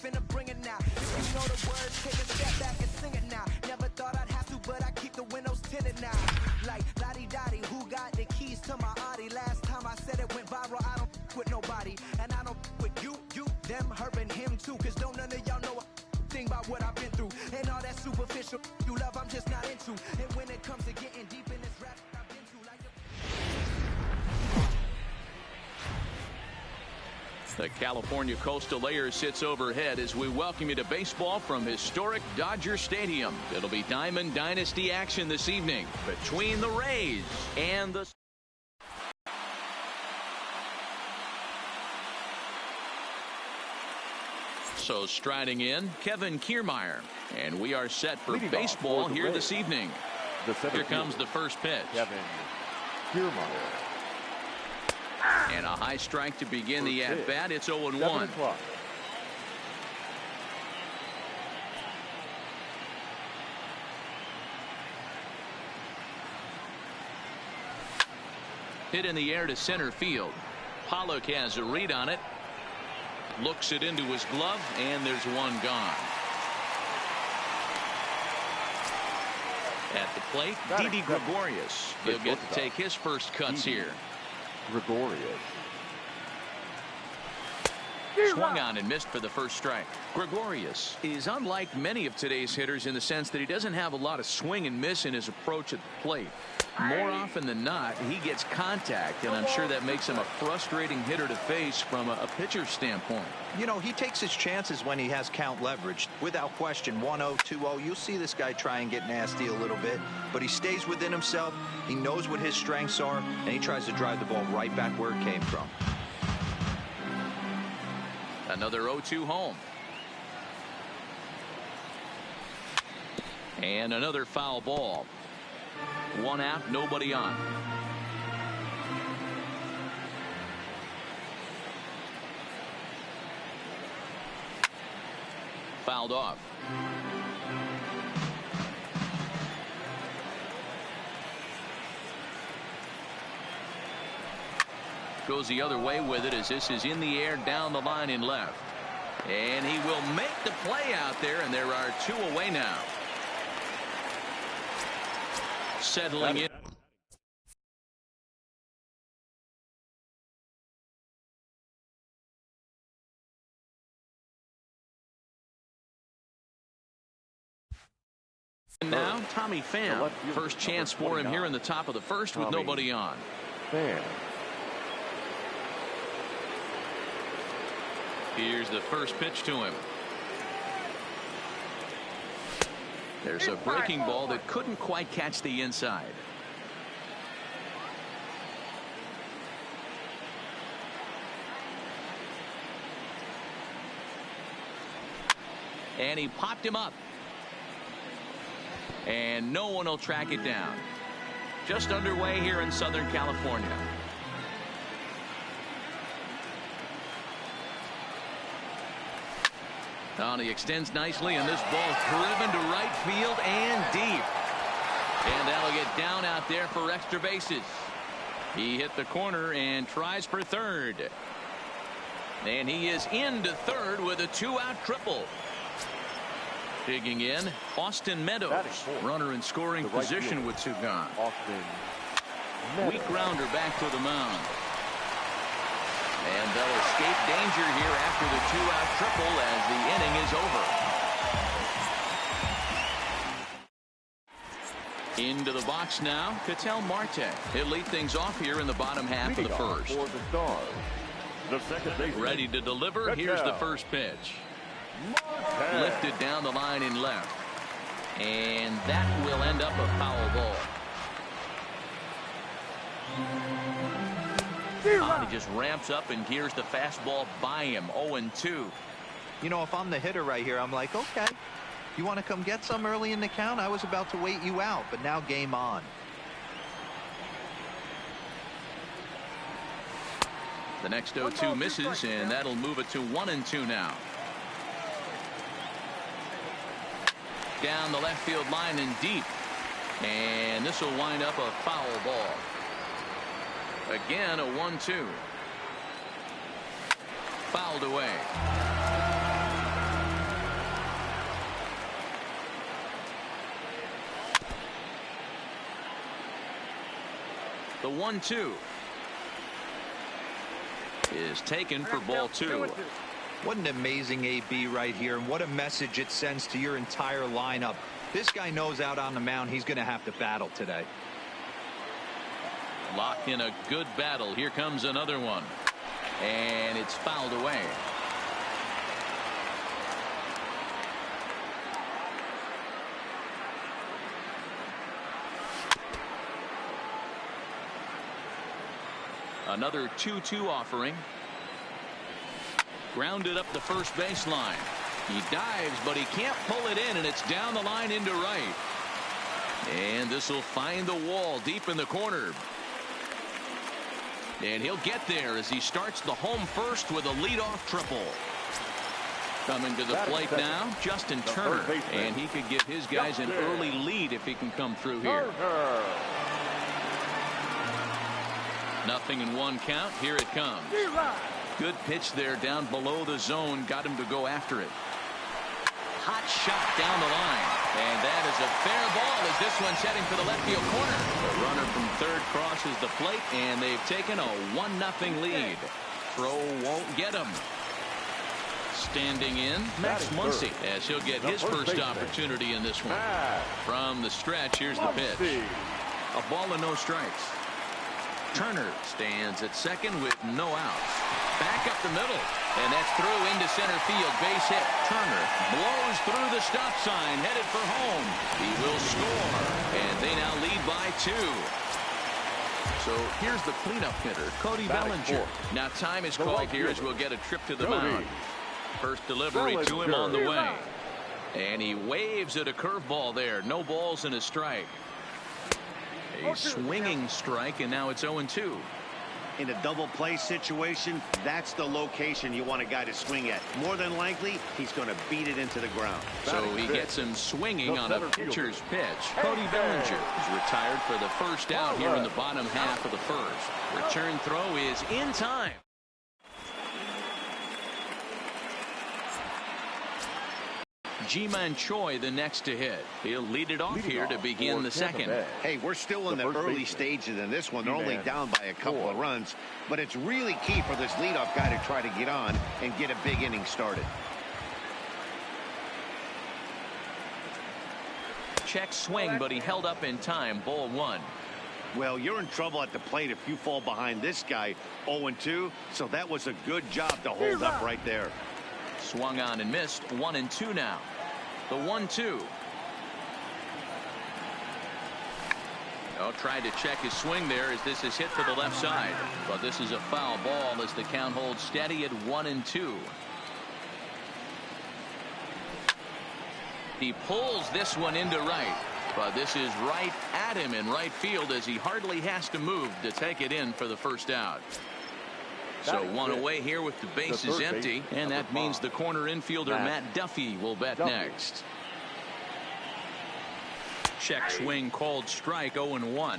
Finna bring it now. If you know the words, take a step back and sing it now. Never thought I'd have to, but I keep the windows tinted now. Like lottie-dottie, who got the keys to my Audi? Last time I said it went viral, I don't with nobody. And I don't with you, them, her, and him too. Cause don't none of y'all know a thing about what I've been through. And all that superficial you love, I'm just not into. And when it comes to getting deep in this rap, I've been to like The California Coastal Layer sits overhead as we welcome you to baseball from historic Dodger Stadium. It'll be Diamond Dynasty action this evening between the Rays and the... So striding in, Kevin Kiermaier. And we are set for baseball here this evening. Here comes the first pitch. Kevin Kiermaier. And a high strike to begin the at-bat. It's 0-1. Hit in the air to center field. Pollock has a read on it. Looks it into his glove, and there's one gone. At the plate, Didi Gregorius. He'll get to take his first cuts here. Gregorius. Swung on and missed for the first strike. Gregorius is unlike many of today's hitters in the sense that he doesn't have a lot of swing and miss in his approach at the plate. More often than not, he gets contact, and I'm sure that makes him a frustrating hitter to face from a pitcher's standpoint. You know, he takes his chances when he has count leverage. Without question, 1-0, 2-0, you'll see this guy try and get nasty a little bit, but he stays within himself. He knows what his strengths are, and he tries to drive the ball right back where it came from. Another 0-2 home. And another foul ball. One out, nobody on. Fouled off. Goes the other way with it as this is in the air down the line in left. And he will make the play out there, and there are two away now. Settling in. And now Tommy Pham. First chance for him here in the top of the first with nobody on. Here's the first pitch to him. There's a breaking ball that couldn't quite catch the inside. And he popped him up. And no one will track it down. Just underway here in Southern California. He extends nicely, and this ball driven to right field and deep. And that'll get down out there for extra bases. He hit the corner and tries for third. And he is into third with a two-out triple. Digging in, Austin Meadows. Runner in scoring position with two gone. Weak grounder back to the mound. And they'll escape danger here after the two-out triple as the inning is over. Into the box now, Ketel Marte. He'll lead things off here in the bottom half of the first. Ready to deliver. Here's the first pitch. Lifted down the line in left. And that will end up a foul ball. He just ramps up and gears the fastball by him. 0-2. You know, if I'm the hitter right here, I'm like, okay, you want to come get some early in the count? I was about to wait you out, but now game on. The next 0-2 misses, and that'll move it to 1-2 now. Down the left field line and deep. And this will wind up a foul ball. Again, a 1-2. Fouled away. The 1-2 is taken for ball 2. What an amazing AB right here, and what a message it sends to your entire lineup. This guy knows out on the mound he's going to have to battle today. Locked in a good battle. Here comes another one, and it's fouled away. Another 2-2 offering. Grounded up the first baseline. He dives, but he can't pull it in, and it's down the line into right. And this will find the wall deep in the corner. And he'll get there as he starts the home first with a leadoff triple. Coming to the plate now, Justin Turner. And he could give his guys an early lead if he can come through here. Nothing in one count. Here it comes. Good pitch there down below the zone. Got him to go after it. Hot shot down the line. And that is a fair ball as this one's heading for the left field corner. The runner from third crosses the plate, and they've taken a 1-0 lead. Throw won't get him. Standing in, Max Muncy, as he'll get his first opportunity in this one. From the stretch, here's the pitch. A ball and no strikes. Turner stands at second with no outs. Back up the middle, and that's through into center field. Base hit. Turner blows through the stop sign, headed for home. He will score, and they now lead by 2. So here's the cleanup hitter, Cody Bellinger. Now time is called here as we'll get a trip to the mound. First delivery to him on the way. And he waves at a curveball there. No balls and a strike. A swinging strike, and now it's 0-2. In a double play situation, that's the location you want a guy to swing at. More than likely, he's going to beat it into the ground. So he gets him swinging on a pitcher's pitch. Cody Bellinger is retired for the first out here in the bottom half of the first. Return throw is in time. Ji-Man Choi the next to hit. He'll lead it off here to begin the second. Hey, we're still in the early stages in this one. They're only down by a couple of runs, but it's really key for this leadoff guy to try to get on and get a big inning started. Check swing, but he held up in time. Ball 1. Well, you're in trouble at the plate if you fall behind this guy. 0-2, so that was a good job to hold up right there. Swung on and missed. 1-2 now. The 1-2. Tried to check his swing there as this is hit to the left side. But this is a foul ball as the count holds steady at 1-2. He pulls this one into right. But this is right at him in right field as he hardly has to move to take it in for the first out. So one away here with the bases empty, and that means the corner infielder Matt Duffy will bat next. Check swing called strike. 0-1.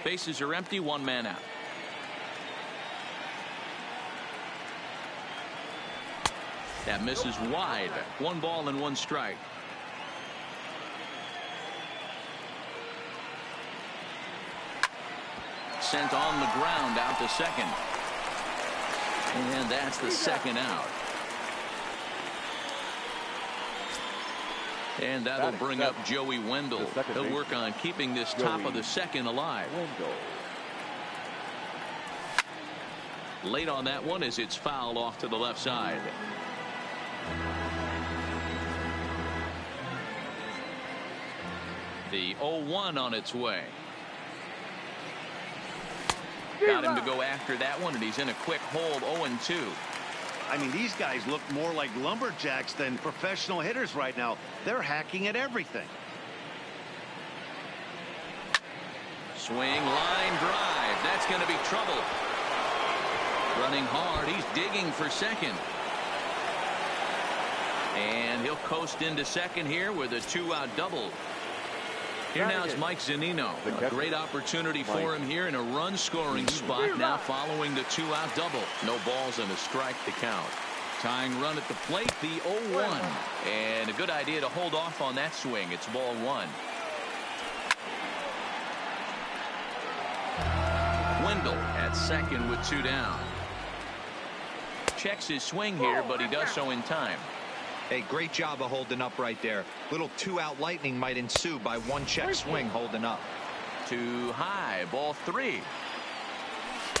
Bases are empty. 1 man out. That misses wide. 1 ball and 1 strike. Sent on the ground out to second. And that's the second out. And that'll bring up Joey Wendell. He'll work on keeping this top of the second alive. Late on that one as it's fouled off to the left side. The 0-1 on its way. Got him to go after that one, and he's in a quick hold. 0-2. I mean, these guys look more like lumberjacks than professional hitters right now. They're hacking at everything. Swing, line drive. That's going to be trouble. Running hard. He's digging for second. And he'll coast into second here with a 2-out double. Here now is Mike Zunino. A great opportunity for him here in a run-scoring spot now following the 2-out double. No balls and a strike to count. Tying run at the plate, the 0-1. And a good idea to hold off on that swing. It's ball 1. dwindle at second with 2 down. Checks his swing here, but he does so in time. Hey, great job of holding up right there. Little 2-out lightning might ensue by 1 check swing holding up. Too high, ball 3.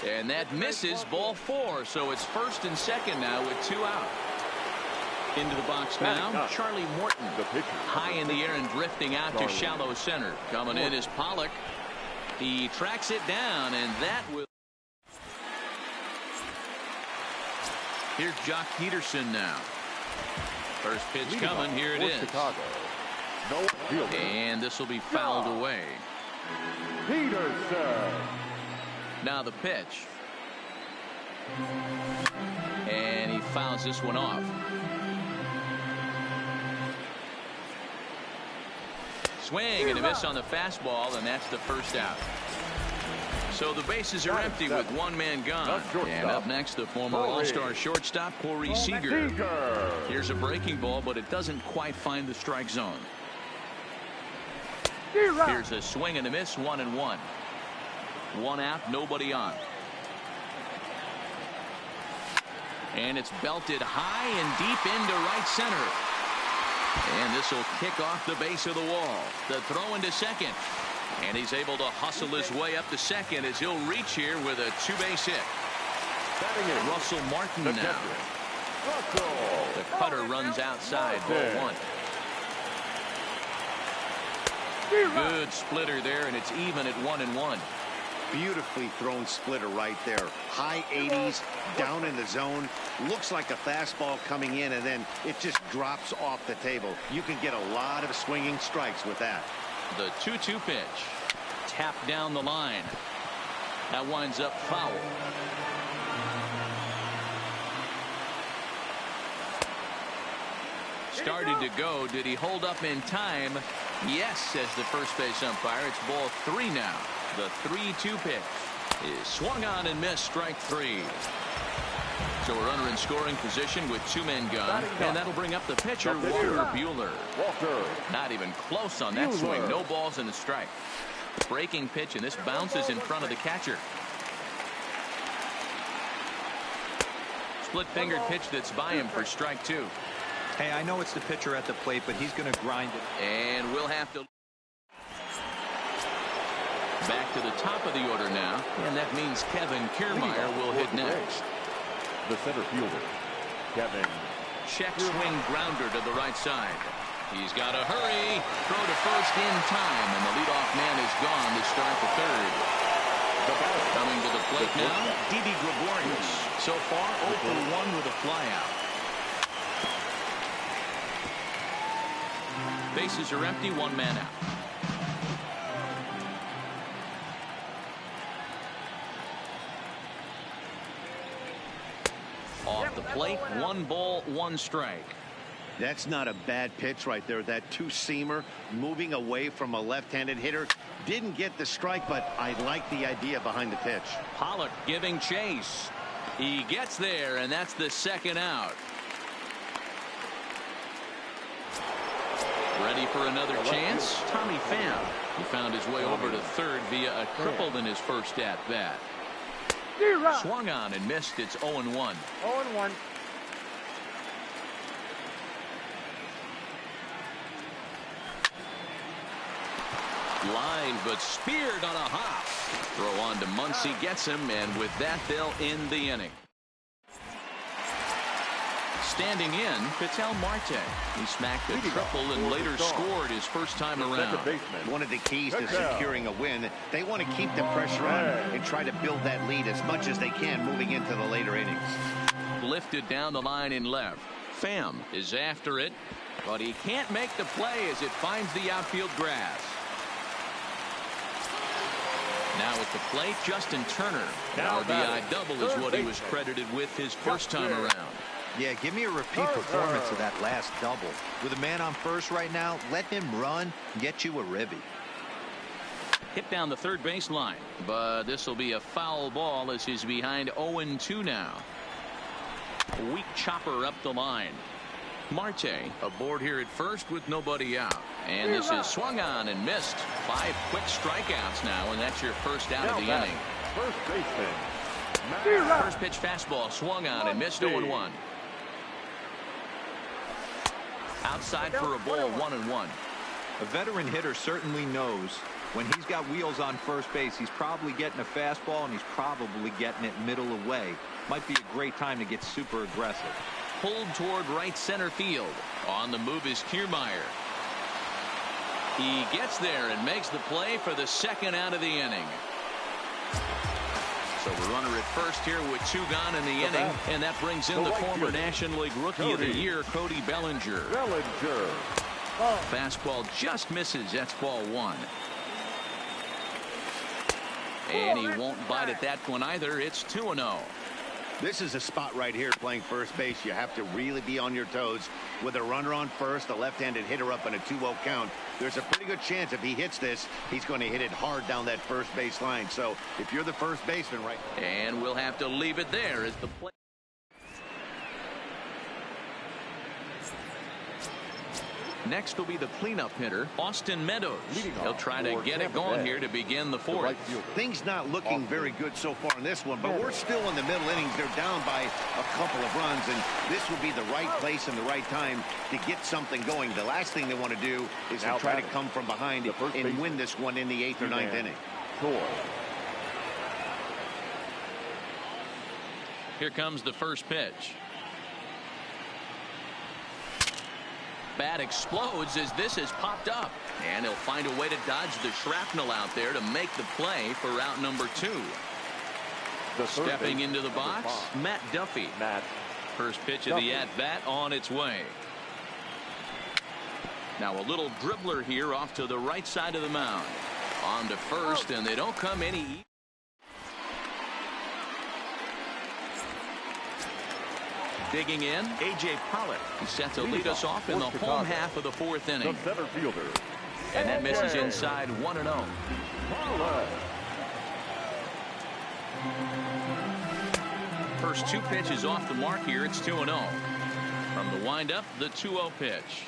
And that misses, ball 4. So it's first and second now with 2 out. Into the box now, Charlie Morton. High in the air and drifting out to shallow center. Coming in is Pollock. He tracks it down, and that will. Here's Jock Peterson now. First pitch coming. Here it is. And this will be fouled away. Peterson. Now the pitch. And he fouls this one off. Swing and a miss on the fastball, and that's the first out. So the bases are empty with 1 man gone. And up next, the former All-Star shortstop, Corey Seager. Here's a breaking ball, but it doesn't quite find the strike zone. Here's a swing and a miss, 1-1. 1 out, nobody on. And it's belted high and deep into right center. And this will kick off the base of the wall. The throw into second. And he's able to hustle his way up to second as he'll reach here with a 2-base hit. Russell Martin now. The cutter runs outside, ball 1. Good splitter there, and it's even at 1-1. Beautifully thrown splitter right there. High 80s, down in the zone. Looks like a fastball coming in, and then it just drops off the table. You can get a lot of swinging strikes with that. The 2-2 pitch. Tapped down the line. That winds up foul. Started to go. Did he hold up in time? Yes, says the first base umpire. It's ball 3 now. The 3-2 pitch is swung on and missed, strike 3. So we're runner in scoring position with 2 men gone, and that'll bring up the pitcher, Walker Buehler. Not even close on that swing. No balls and a strike. Breaking pitch, and this bounces in front of the catcher. Split-fingered pitch that's by him for strike 2. Hey, I know it's the pitcher at the plate, but he's going to grind it. And we'll have to. Back to the top of the order now, and that means Kevin Kiermaier will hit next. The center fielder, Kevin. Check swing grounder to the right side. He's got to hurry. Throw to first in time, and the leadoff man is gone to start the third. Coming to the plate now, Didi Gregorius. So far, 0 for 1 with a flyout. Bases are empty, 1 man out. Off the plate, 1 ball, 1 strike. That's not a bad pitch right there. That 2-seamer moving away from a left-handed hitter. Didn't get the strike, but I like the idea behind the pitch. Pollock giving chase. He gets there, and that's the 2nd out. Ready for another chance? Tommy Pham. He found his way over to third via a triple in his first at-bat. Swung on and missed. It's 0-1. 0-1. Line, but speared on a hop. Throw on to Muncy, gets him, and with that, they'll end the inning. Standing in, Ketel Marte. He smacked a triple and later scored his first time around. One of the keys to securing a win, they want to keep the pressure on and try to build that lead as much as they can moving into the later innings. Lifted down the line in left. Pham is after it, but he can't make the play as it finds the outfield grass. Now at the plate, Justin Turner. An RBI double is what he was credited with his first time around. Yeah, give me a repeat performance of that last double. With a man on first right now, let him run, get you a ribby. Hit down the third base line, but this will be a foul ball as he's behind 0-2 now. A weak chopper up the line. Marte aboard here at first with nobody out. And this is swung on and missed. 5 quick strikeouts now, and that's your first out of the inning. first baseman. First pitch fastball swung on and missed 0-1. Outside for a ball, 1-1. A veteran hitter certainly knows when he's got wheels on first base, he's probably getting a fastball and he's probably getting it middle away. Might be a great time to get super aggressive. Pulled toward right center field. On the move is Kiermaier. He gets there and makes the play for the second out of the inning. So the runner at first here with 2 gone in the inning, and that brings in the former National League Rookie of the Year, Cody Bellinger. Fastball just misses. That's ball 1. And he won't bite at that one either. It's 2-0. This is a spot right here playing first base. You have to really be on your toes. With a runner on first, a left-handed hitter up in a 2-0 count, there's a pretty good chance if he hits this, he's going to hit it hard down that first base line. So if you're the first baseman, right. And we'll have to leave it there as the play. Next will be the cleanup hitter, Austin Meadows. He'll try to get it going here to begin the 4th. Things not looking very good so far in this one, but we're still in the middle innings. They're down by a couple of runs, and this would be the right place and the right time to get something going. The last thing they want to do is to try to come from behind and win this one in the 8th or 9th inning. Here comes the first pitch. Bat explodes as this has popped up, and he'll find a way to dodge the shrapnel out there to make the play for out number 2. Stepping into the box, Matt Duffy. First pitch of the at-bat on its way. Now a little dribbler here off to the right side of the mound. On to first, and they don't come any easier. Digging in, A.J. Pollock. He's set to lead us off in the home half of the 4th inning. And that misses inside 1-0. First 2 pitches off the mark here. It's 2-0. From the windup, the 2-0 pitch.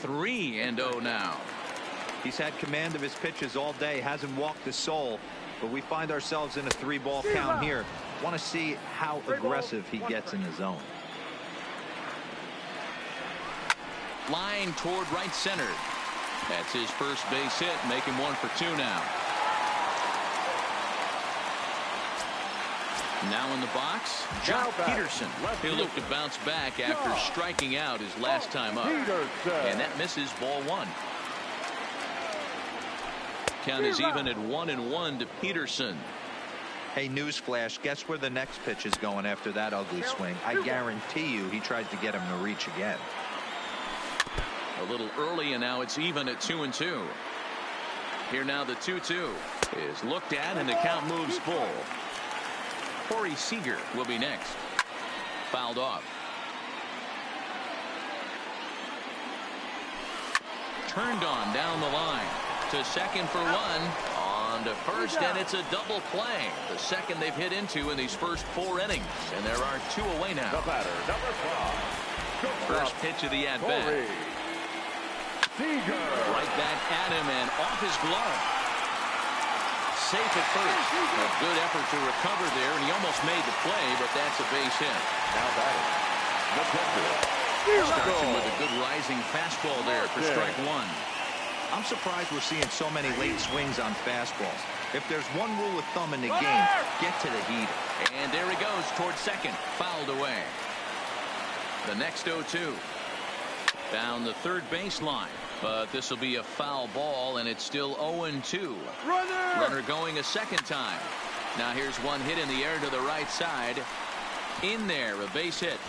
3-0 now. He's had command of his pitches all day, hasn't walked a soul, but we find ourselves in a 3-ball count here. Want to see how aggressive he gets in the zone. Line toward right center. That's his first base hit, making 1 for 2 now. Now in the box, Jock Peterson. He'll look to bounce back after striking out his last time up. And that misses ball 1. Count is even at 1-1 to Peterson. Hey, newsflash, guess where the next pitch is going after that ugly swing? I guarantee you he tries to get him to reach again. A little early, and now it's even at 2-2. Here now the 2-2 is looked at, and the count moves full. Corey Seager will be next. Fouled off. Turned on down the line. To second for 1. On to first, and it's a double play. The second they've hit into in these first 4 innings. And there are 2 away now. The batter, number 5. First pitch of the at-bat. Right back at him and off his glove. Safe at first. A good effort to recover there, and he almost made the play, but that's a base hit. Now batting, the pitcher. Starts him with a good rising fastball there for strike 1. I'm surprised we're seeing so many late swings on fastballs. If there's one rule of thumb in the game, get to the heater. And there he goes towards second. Fouled away. The next 0-2. Down the third baseline. But this will be a foul ball, and it's still 0-2. Runner going a second time. Now here's one hit in the air to the right side. In there, a base hit.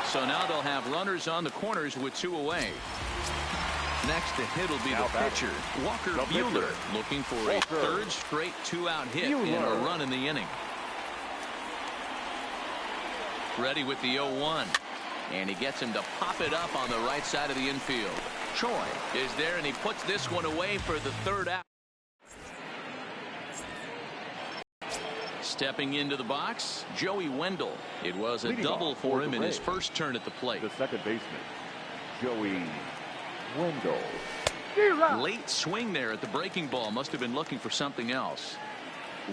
So now they'll have runners on the corners with 2 away. Next to hit will be the pitcher, Walker Buehler, looking for a third straight 2-out hit and a run in the inning. Ready with the 0-1. And he gets him to pop it up on the right side of the infield. Choi is there, and he puts this one away for the 3rd out. Stepping into the box, Joey Wendell. It was a double for him in his first turn at the plate. The second baseman, Joey Wendell. Late swing there at the breaking ball. Must have been looking for something else.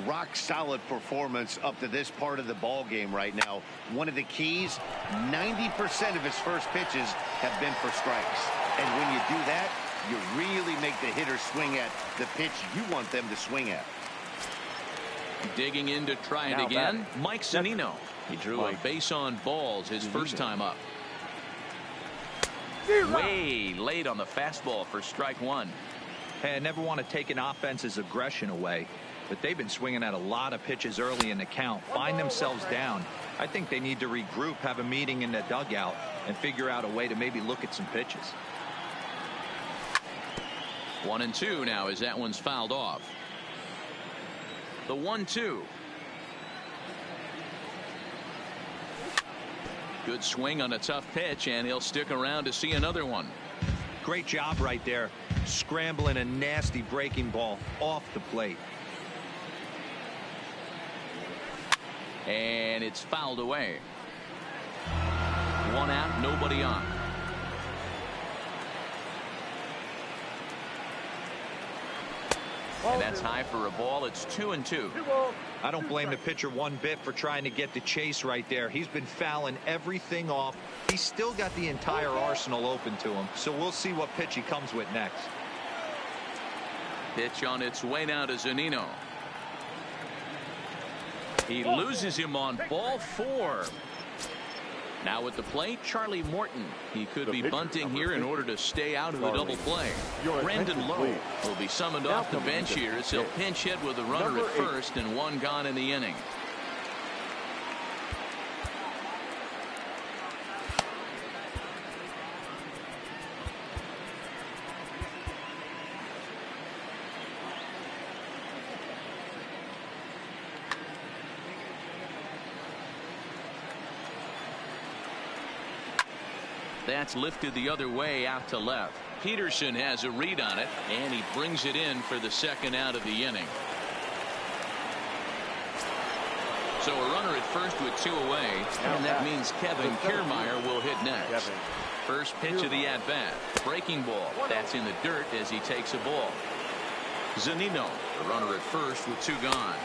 Rock solid performance up to this part of the ball game right now. One of the keys, 90% of his first pitches have been for strikes. And when you do that, you really make the hitter swing at the pitch you want them to swing at. Digging in to try it again, Mike Zunino. He drew a base on balls his first time up. Way late on the fastball for strike one. Hey, I never want to take an offense's aggression away, but they've been swinging at a lot of pitches early in the count, find themselves down. I think they need to regroup, have a meeting in the dugout, and figure out a way to maybe look at some pitches. 1-2 now as that one's fouled off. The 1-2. Good swing on a tough pitch, and he'll stick around to see another one. Great job right there, scrambling a nasty breaking ball off the plate. And it's fouled away. One out, nobody on. And that's high for a ball. It's 2-2. I don't blame the pitcher one bit for trying to get the chase right there. He's been fouling everything off. He's still got the entire arsenal open to him. So we'll see what pitch he comes with next. Pitch on its way now to Zunino. He loses him on ball 4. Now at the plate, Charlie Morton. He could be bunting here in order to stay out of the double play. Brandon Lowe will be summoned off the bench here as he'll pinch hit with a runner at first and one gone in the inning. That's lifted the other way out to left. Peterson has a read on it, and he brings it in for the second out of the inning. So a runner at first with 2 away, and that means Kevin Kiermaier will hit next. First pitch of the at-bat. Breaking ball. That's in the dirt as he takes a ball. Zunino, the runner at first with 2 gone.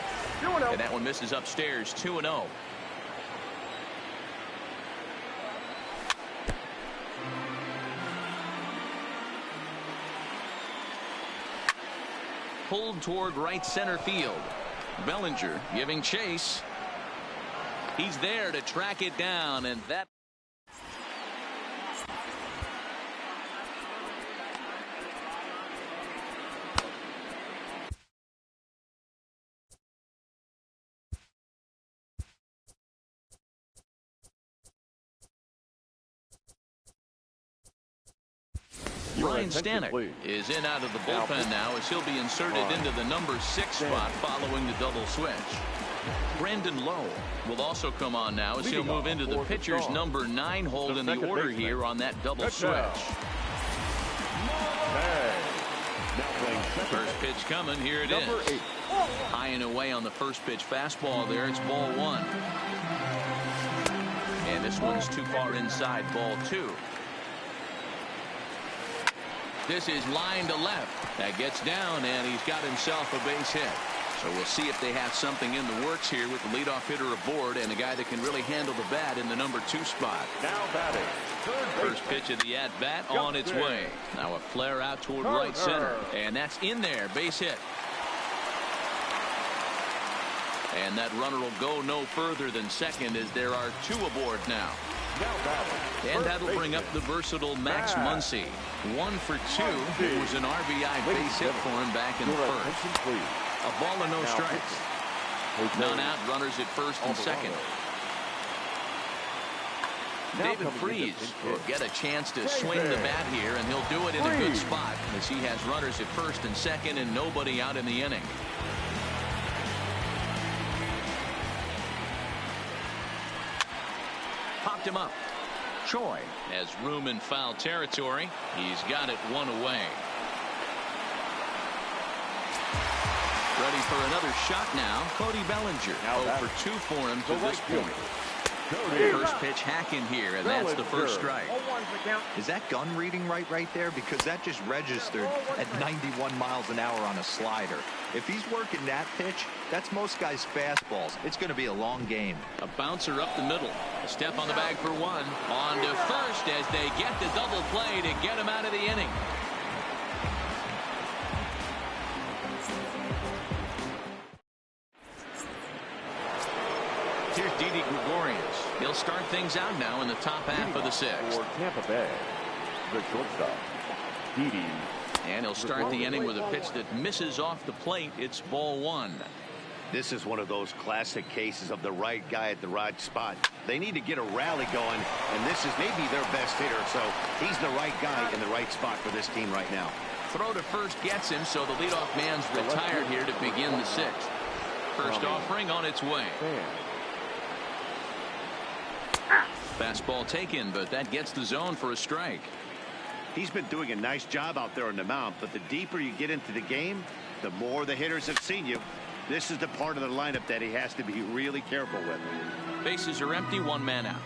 And that one misses upstairs, 2-0. Pulled toward right center field. Bellinger giving chase. He's there to track it down, and that Ryan Stanek is in out of the bullpen now as he'll be inserted into the number 6 spot following the double switch. Brandon Lowe will also come on now as he'll move into the pitcher's number 9 hold in the order here on that double switch. First pitch coming. Here it is. High and away on the first pitch fastball there. It's ball 1. And this one's too far inside, ball 2. This is line to left. That gets down, and he's got himself a base hit. So we'll see if they have something in the works here with the leadoff hitter aboard and a guy that can really handle the bat in the number 2 spot. Now batting. First pitch of the at-bat on its way. Now a flare out toward right center. And that's in there. Base hit. And that runner will go no further than second as there are 2 aboard now. And that'll bring up the versatile Max Muncy. 1 for 2. It was an RBI base hit for him back in the first. A ball and no strikes. None out, runners at first and second. David Freese will get a chance to swing the bat here, and he'll do it in a good spot as he has runners at first and second and nobody out in the inning. Popped him up. Choi has room in foul territory. He's got it 1 away. Ready for another shot now. Cody Bellinger. 0 for 2 for him to this point. First pitch hacking here, and that's the first strike. Is that gun reading right there? Because that just registered at 91 miles an hour on a slider. If he's working that pitch, that's most guys' fastballs. It's going to be a long game. A bouncer up the middle. A step on the bag for one. On to first as they get the double play to get him out of the inning. Here's Didi Gregorius. He'll start things out now in the top half of the sixth. For Tampa Bay, the shortstop, Didi. And he'll start the inning with a pitch that misses off the plate. It's ball one. This is one of those classic cases of the right guy at the right spot. They need to get a rally going, and this is maybe their best hitter, so he's the right guy in the right spot for this team right now. Throw to first gets him, so the leadoff man's retired here to begin the sixth. First offering on its way. Fastball taken, but that gets the zone for a strike. He's been doing a nice job out there on the mound, but the deeper you get into the game, the more the hitters have seen you. This is the part of the lineup that he has to be really careful with. Bases are empty, one man out.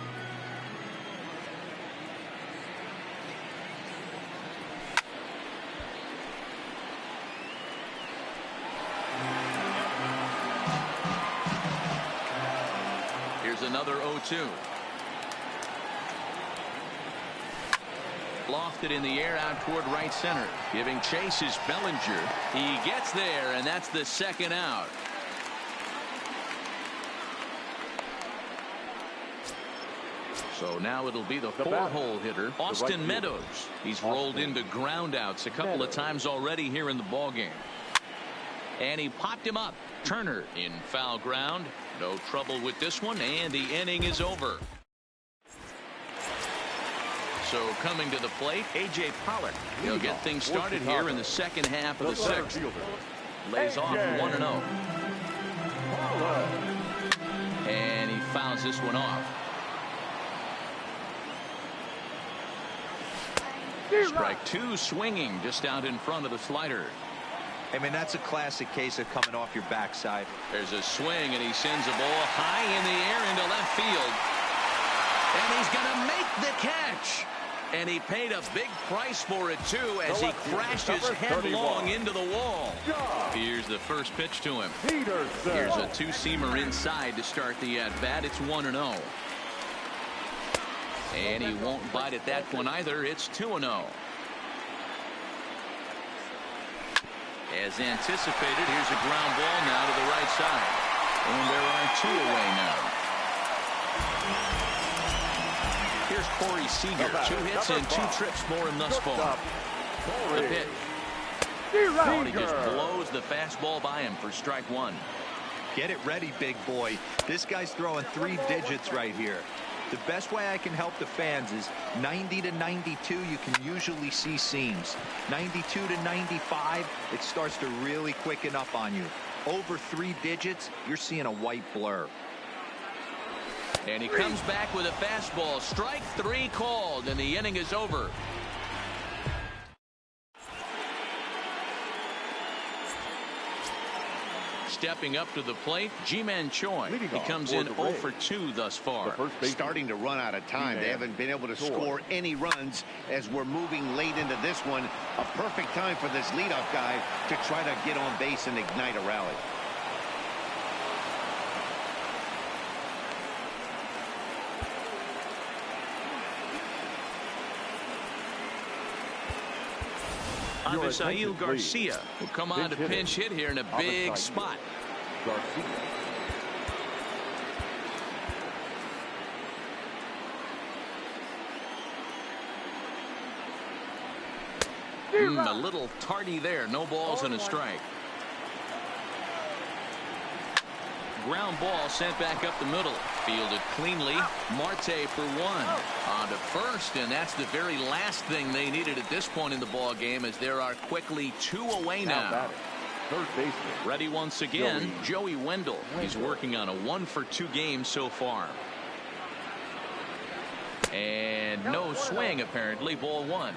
Here's another 0-2. Lofted in the air out toward right center. Giving chase is Bellinger. He gets there, and that's the second out. So now it'll be the four-hole hitter, Austin Meadows. He's rolled into groundouts a couple of times already here in the ballgame. And he popped him up. Turner in foul ground. No trouble with this one, and the inning is over. So coming to the plate, A.J. Pollock. He'll get things started here in the second half of the sixth. Lays off 1-0. And he fouls this one off. Strike two, swinging just out in front of the slider. I mean, that's a classic case of coming off your backside. There's a swing, and he sends a ball high in the air into left field. And he's going to make the catch. And he paid a big price for it, too, as he crashes headlong into the wall. Here's the first pitch to him. Here's a two-seamer inside to start the at-bat. It's 1-0. And he won't bite at that one either. It's 2-0. As anticipated, here's a ground ball now to the right side. And there are two away now. Here's Corey Seager. 2 hits and 2 trips for him thus far. The pitch. And he just blows the fastball by him for strike one. Get it ready, big boy. This guy's throwing 3 digits right here. The best way I can help the fans is 90 to 92, you can usually see seams. 92 to 95, it starts to really quicken up on you. Over 3 digits, you're seeing a white blur. And he comes back with a fastball. Strike 3 called, and the inning is over. Stepping up to the plate, Ji-Man Choi. He comes in 0 for 2 thus far. Starting to run out of time. They haven't been able to score any runs as we're moving late into this one. A perfect time for this leadoff guy to try to get on base and ignite a rally. Avisail Garcia will come on to pinch hit here in a big spot. A little tardy there. No balls and a strike. Ground ball sent back up the middle. Fielded cleanly. Marte for 1. On to first, and that's the very last thing they needed at this point in the ball game, as there are quickly 2 away now. Third baseman. Ready once again, Joey Wendell. He's working on a 1 for 2 game so far. And no swing, apparently. Ball 1.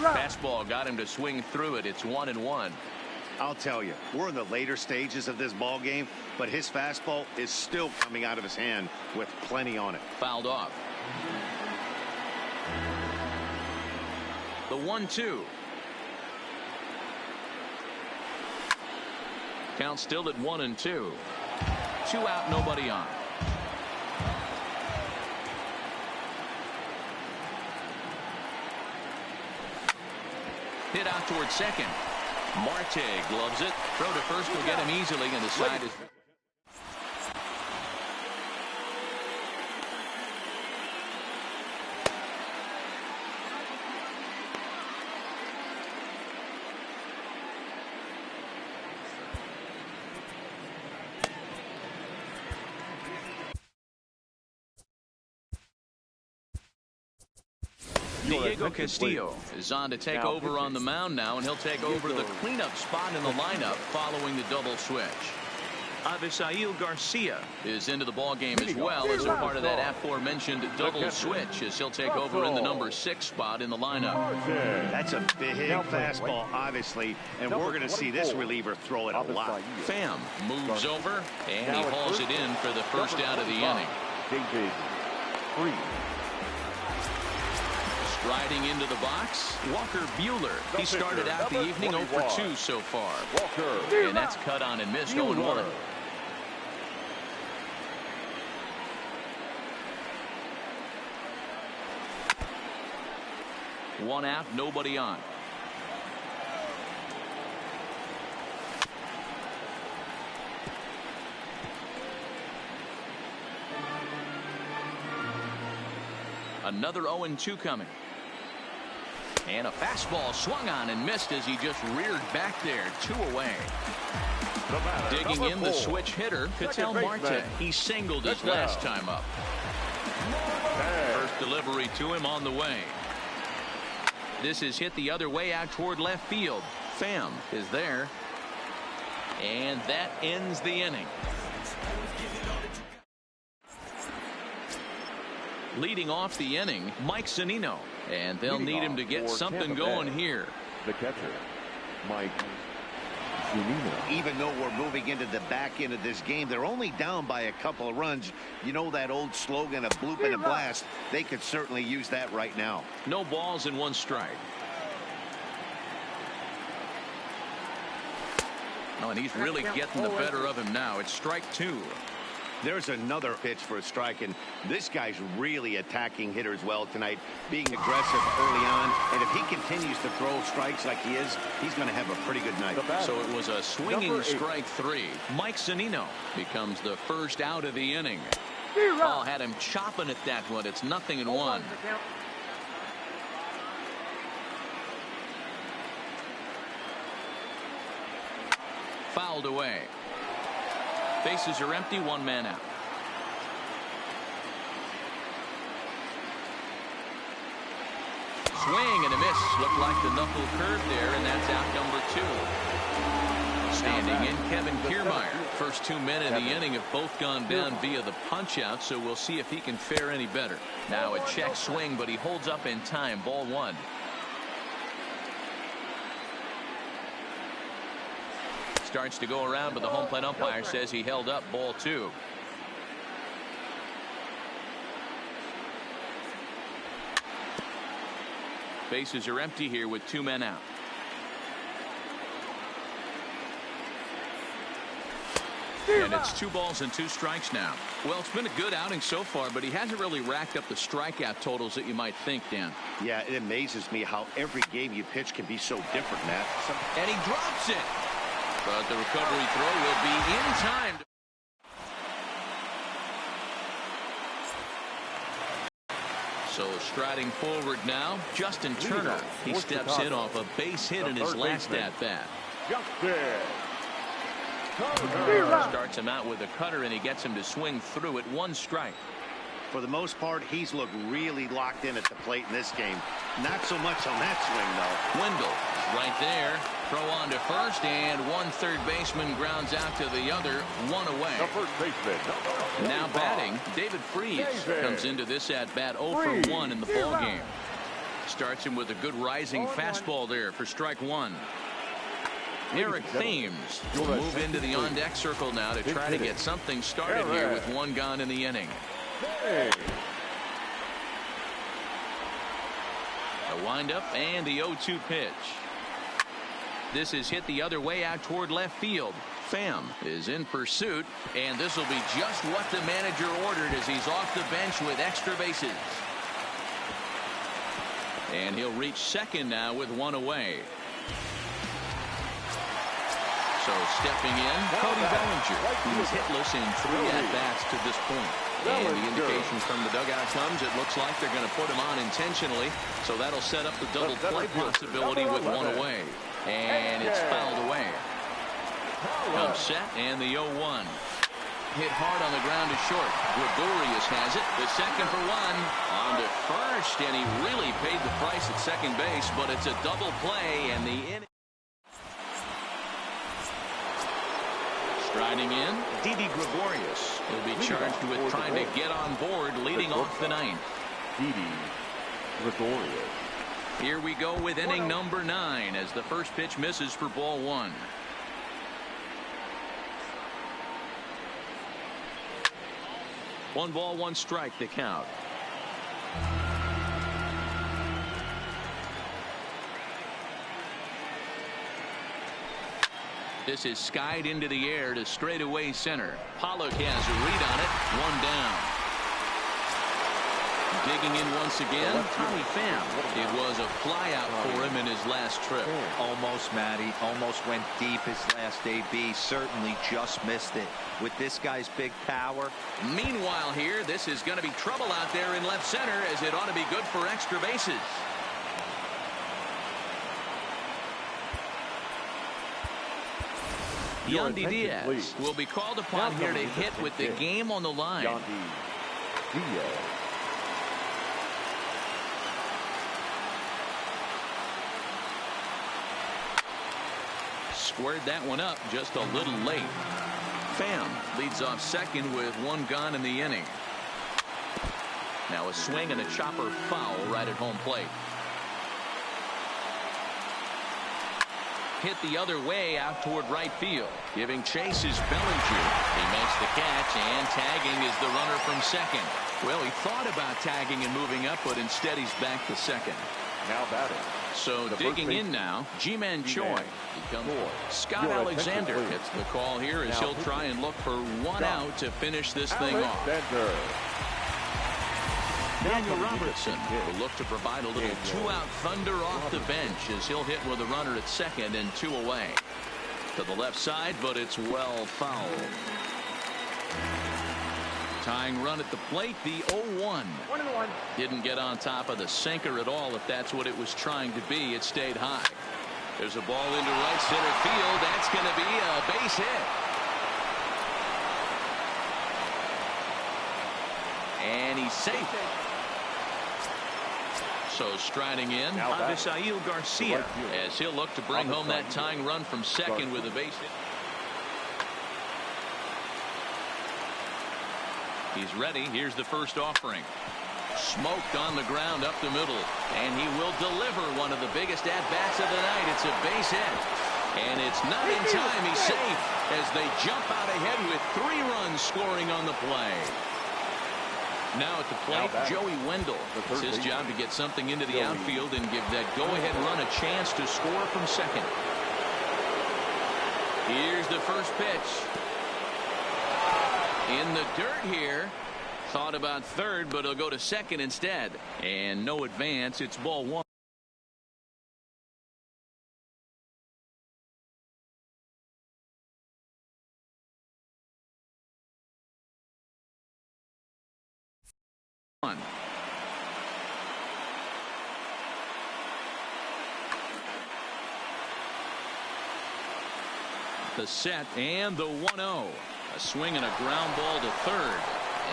Fastball got him to swing through it. It's 1-1. I'll tell you, we're in the later stages of this ball game, but his fastball is still coming out of his hand with plenty on it. Fouled off. The 1-2. Count still at 1-2. 2 out, nobody on. Hit out towards second. Marte gloves it. Throw to first will get him easily, and the side is... Diego Castillo is on to take over on the mound now, and he'll take over the cleanup spot in the lineup following the double switch. Avisail Garcia is into the ball game as well as a part of that aforementioned double switch, as he'll take over in the number 6 spot in the lineup. That's a big fastball, obviously, and we're going to see this reliever throw it a lot. Pham moves over, and he hauls it in for the first out of the inning. Riding into the box, Walker Buehler. He started out the evening 0 for 2 so far. And that's cut on and missed 0-1. One out, nobody on. Another 0-2 coming. And a fastball swung on and missed as he just reared back there. 2 away. Digging in the switch hitter, Ketel Marte. He singled his last time up. First delivery to him on the way. This is hit the other way out toward left field. Pham is there. And that ends the inning. Leading off the inning, Mike Zunino, and they'll need him to get something going here. The catcher, Mike Zunino. Even though we're moving into the back end of this game, they're only down by a couple of runs. You know that old slogan, a bloop and a blast. They could certainly use that right now. No balls and 1 strike. Oh, and he's really getting the better of him now. It's strike 2. There's another pitch for a strike, and this guy's really attacking hitters well tonight, being aggressive early on. And if he continues to throw strikes like he is, he's going to have a pretty good night. So it was a swinging strike 3. Mike Zunino becomes the first out of the inning. Oh, had him chopping at that one. It's 0-1. Fouled away. Bases are empty, 1 man out. Swing and a miss. Looked like the knuckle curve there, and that's out number 2. Standing in, Kevin Kiermaier. First 2 men in the inning have both gone down via the punch-out, so we'll see if he can fare any better. Now a check swing, but he holds up in time. Ball 1. Starts to go around, but the home plate umpire says he held up. Ball 2. Bases are empty here with 2 men out. And it's 2 balls and 2 strikes now. Well, it's been a good outing so far, but he hasn't really racked up the strikeout totals that you might think, Dan. Yeah, it amazes me how every game you pitch can be so different, Matt. And he drops it. But the recovery throw will be in time. So striding forward now, Justin Turner. He steps in off a base hit in his last at-bat. Starts him out with a cutter, and he gets him to swing through it. 1 strike. For the most part, he's looked really locked in at the plate in this game. Not so much on that swing, though. Wendell right there. Throw on to first, and 1 third baseman grounds out to the other. 1 away. The first baseman. Now batting, David Freese comes into this at-bat 0 for 1 in the ball game. Starts him with a good rising fastball there for strike 1. Eric Thames will move into the on-deck circle now to try to get something started here with one gone in the inning. A windup and the 0-2 pitch. This is hit the other way out toward left field. Pham is in pursuit, and this will be just what the manager ordered as he's off the bench with extra bases. And he'll reach second now with one away. So stepping in, Cody Bellinger. He's hitless in 3 at-bats to this point. And the indication from the dugout comes, it looks like they're going to put him on intentionally. So that'll set up the double play possibility with one away. And it's fouled away. Comes set and the 0-1. Hit hard on the ground to short. Gregorius has it. The second for one. On to first, and he really paid the price at second base, but it's a double play, and the inning. Striding in, Didi Gregorius. He'll be charged with trying to get on board, leading off the ninth. Didi Gregorius. Here we go with inning number 9 as the first pitch misses for ball 1. One ball, one strike, the count. This is skied into the air to straightaway center. Pollock has a read on it. One down. Digging in once again, Tommy Pham. It was a flyout for him in his last trip. Almost, Matty. Almost went deep his last AB. Certainly just missed it. With this guy's big power. Meanwhile here, this is going to be trouble out there in left center, as it ought to be good for extra bases. Yandy Diaz will be called upon here to hit with the game on the line. Diaz. Squared that one up just a little late. Pham leads off second with one gone in the inning. Now a swing and a chopper foul right at home plate. Hit the other way out toward right field. Giving chase is Bellinger. He makes the catch, and tagging is the runner from second. Well, he thought about tagging and moving up, but instead he's back to second. Now batting. So digging in now, Ji-Man Choi. Scott Alexander gets the call here as he'll try and look for one out to finish this thing off. Daniel Robertson will look to provide a little two-out thunder off the bench as he'll hit with a runner at second and 2 away. To the left side, but it's well fouled. Tying run at the plate, the 0-1. Didn't get on top of the sinker at all, if that's what it was trying to be. It stayed high. There's a ball into right center field. That's going to be a base hit. And he's safe. So striding in, Avisail Garcia, as he'll look to bring home that tying run from second with a base hit. He's ready. Here's the first offering. Smoked on the ground up the middle, and he will deliver one of the biggest at-bats of the night. It's a base hit, and it's not in time. He's safe as they jump out ahead with 3 runs scoring on the play. Now at the plate, Joey Wendell. It's his job to get something into the outfield and give that go-ahead run a chance to score from second. Here's the first pitch. In the dirt here. Thought about third, but he'll go to second instead. And no advance. It's ball 1. The set and the 1-0. A swing and a ground ball to third.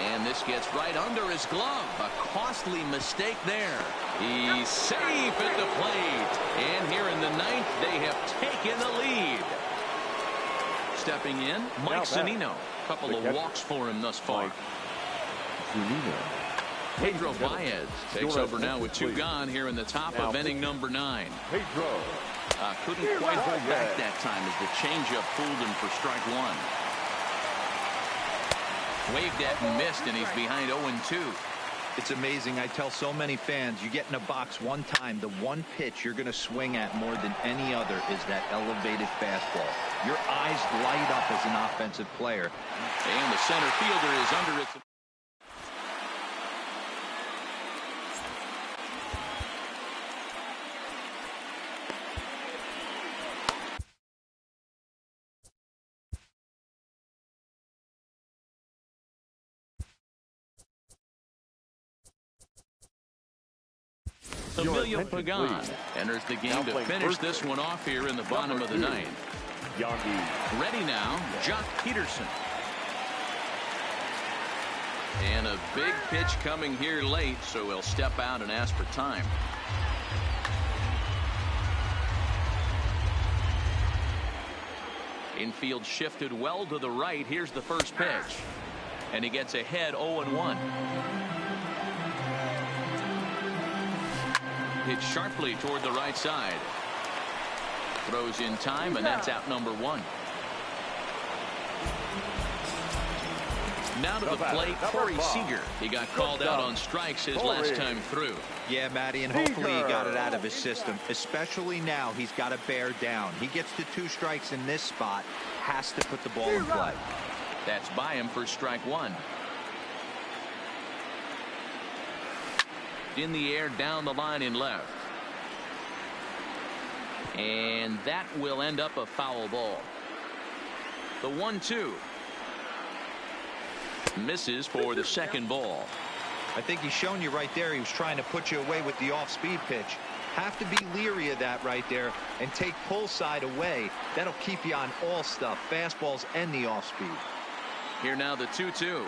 And this gets right under his glove. A costly mistake there. He's safe at the plate. And here in the 9th, they have taken the lead. Stepping in, Mike Zunino. A couple of walks for him thus far. Pedro Baez takes over now with 2 gone here in the top of inning number 9. Pedro Couldn't quite hold back that time as the changeup fooled him for strike one. Waved at and missed, and he's behind 0-2. It's amazing. I tell so many fans, you get in a box one time, the one pitch you're going to swing at more than any other is that elevated fastball. Your eyes light up as an offensive player. And the center fielder is under its... Emilio Pagan enters the game to finish this one off here in the bottom of the ninth. Ready now, Jock Peterson. And a big pitch coming here late, so he'll step out and ask for time. Infield shifted well to the right. Here's the first pitch. And he gets ahead 0-1. Hit sharply toward the right side. Throws in time, and that's out number one. Now to the plate, Corey Seager. He got called out on strikes his last time through. Yeah, Matty, and hopefully he got it out of his system. Especially now, he's got to bear down. He gets to 2 strikes in this spot, has to put the ball in play. That's by him for strike one. In the air, down the line in left. And that will end up a foul ball. The 1-2. Misses for the second ball. I think he's shown you right there. He was trying to put you away with the off-speed pitch. Have to be leery of that right there and take pull side away. That'll keep you on all stuff, fastballs and the off-speed. Here now the 2-2.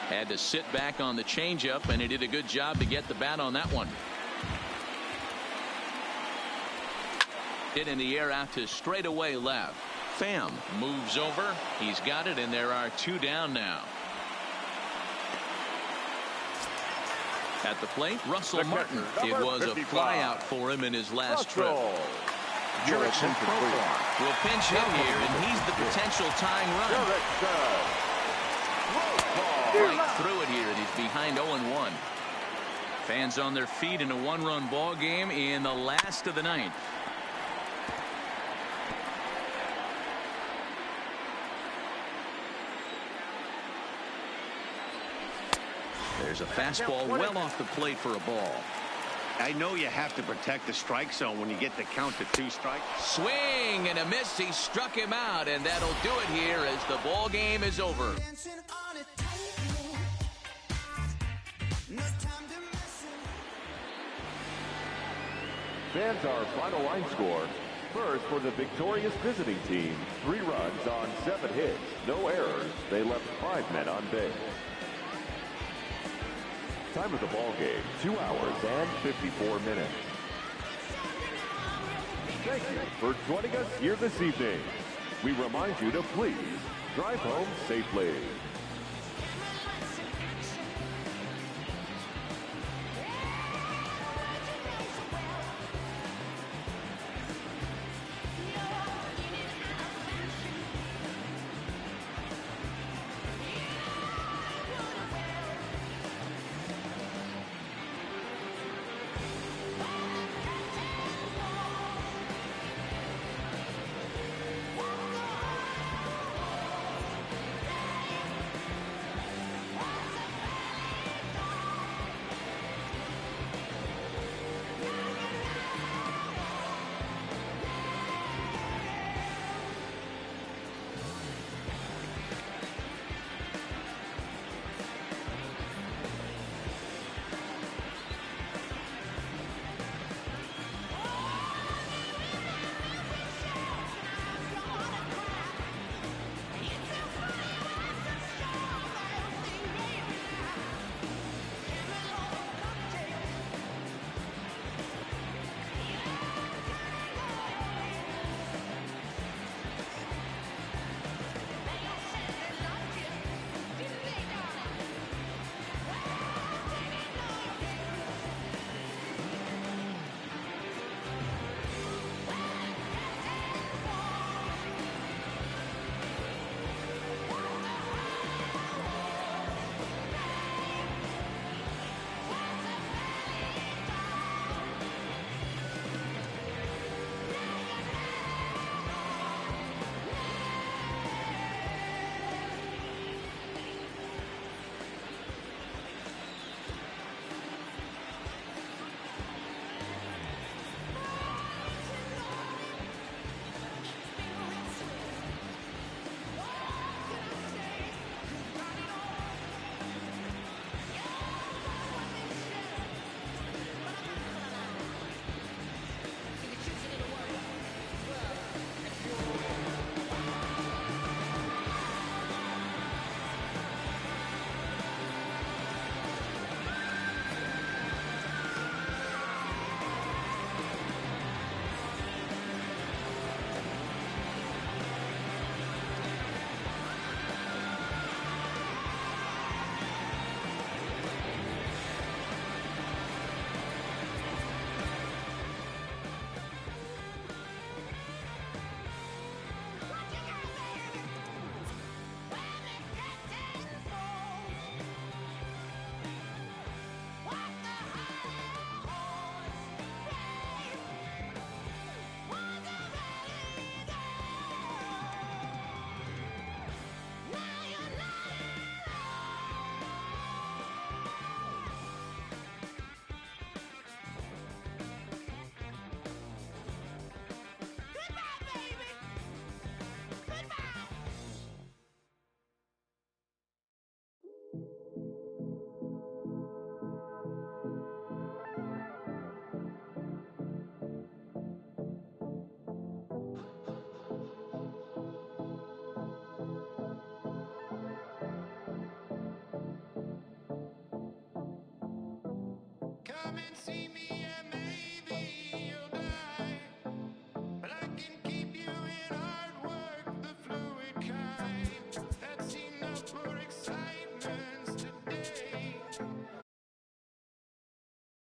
Had to sit back on the changeup, and he did a good job to get the bat on that one. Hit in the air out to straightaway left. Pham moves over. He's got it, and there are 2 down now. At the plate, Russell Martin. It was a flyout for him in his last trip. Jurickson will pinch hit here, and he's the potential tying run. Right through it here, and he's behind 0-1. Fans on their feet in a 1-run ball game in the last of the ninth. There's a fastball well off the plate for a ball. I know you have to protect the strike zone when you get the count to 2 strikes. Swing and a miss. He struck him out, and that'll do it here as the ball game is over. Fans, our final line score. First, for the victorious visiting team, 3 runs on 7 hits, no errors. They left 5 men on base. Time of the ball game, 2 hours and 54 minutes. Thank you for joining us here this evening. We remind you to please drive home safely. come and see me